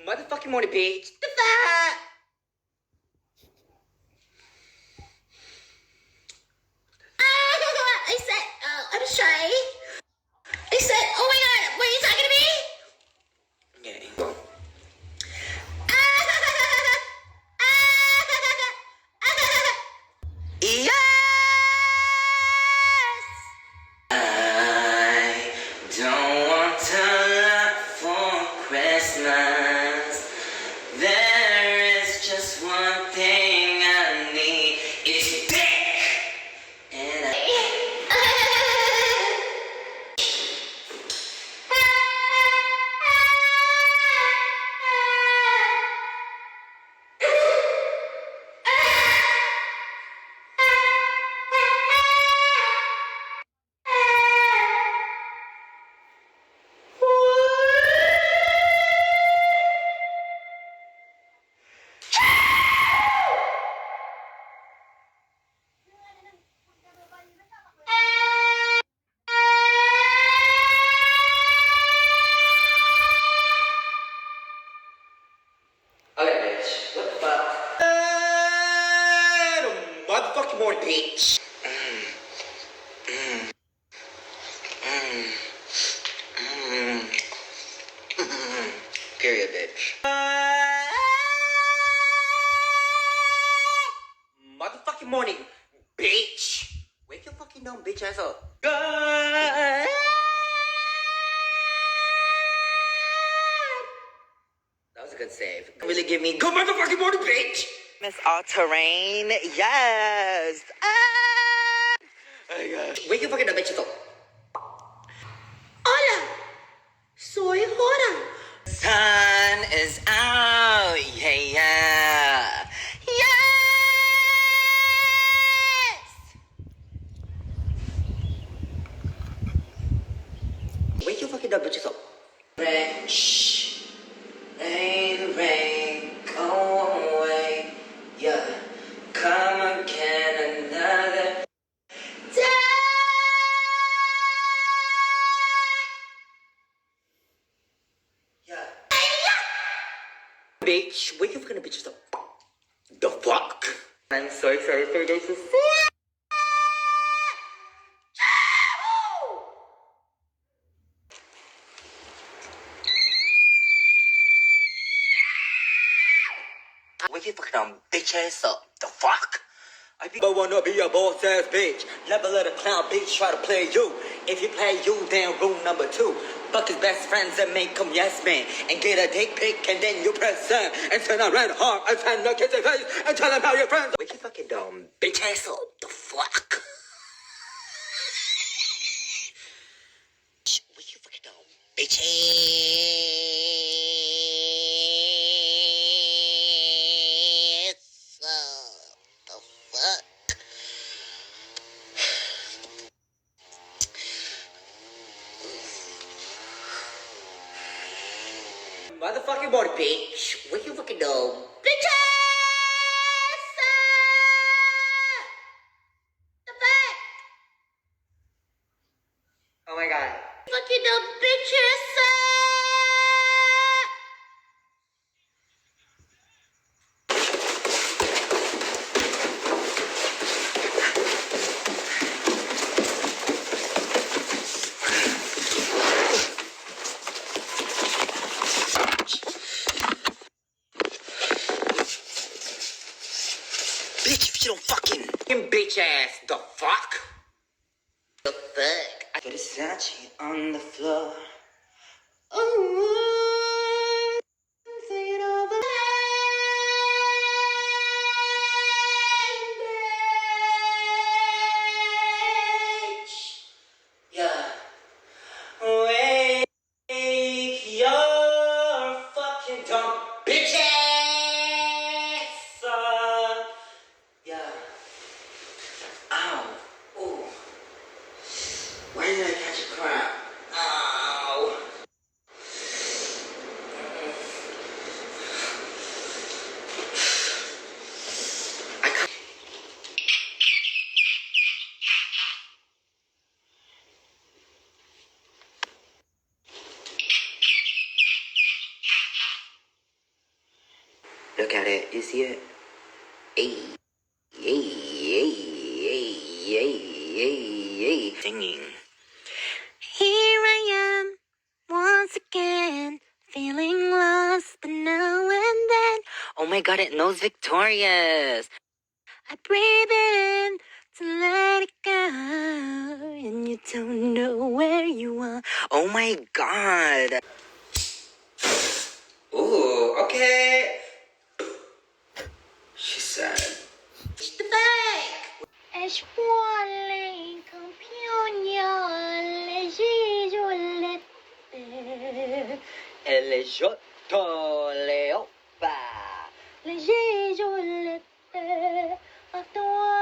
motherfucking morning, bitch. The fuck? I said, I'm sorry. I said, oh my god, were you talking to me? Yeah. Yes! I don't want to look for Christmas. There is just one thing I need. It's dick! And okay, bitch. What the fuck? Motherfucking morning, bitch. Period, bitch. Motherfucking morning, bitch. Wake your fucking dumb bitch ass up. That was a good save. Really give me good motherfucking morning, bitch. Miss All Terrain, yes. Oh my God. Wake your fucking dumb bitch ass up. Hola, soy Jora. Sun is out, yeah, yeah. Yes! Wake your fucking dumb bitches up. Rain, shh. Rain, rain, go away. Yeah, come again another day. Yeah. Bitch, wake your fucking bitches up. The fuck? I'm so excited for you guys to see. Wake your fucking bitch ass up. The fuck? But wanna be a boss ass bitch. Never let a clown bitch try to play you. If you play you, then rule number 2. Fuck his best friends and make him yes man. And get a dick pic and then you press send. And send a red heart and send a kissing face. And tell him how your friends. Wake your fucking dumb bitch ass up. The fuck? Wake your fucking dumb bitch ass up. The fuck? Motherfucking body, bitch. Wake your fucking dumb bitch ass up. The fuck? Oh my God. Fucking dumb bitches. Bitch, if you don't fucking bitch ass, the fuck? The fuck? I got a Sachi on the floor. Oh, say it over. Bitch. Yeah. Wake your fucking dumb bitch ass up. Yeah. Ow. Ooh. Why did I catch a crab? Ow. Look at it. You see it? Hey, hey, hey, hey, hey, hey, hey. Singing. Here I am, once again, feeling lost, but now and then. Oh my god, it knows Victorious. I breathe it in to let it go, and you don't know where you are. Oh my god. Ooh, okay. She said. It's the bag. Es vuole campione gigiolette. Elle giotto le oppa. Le gigiolette. A toi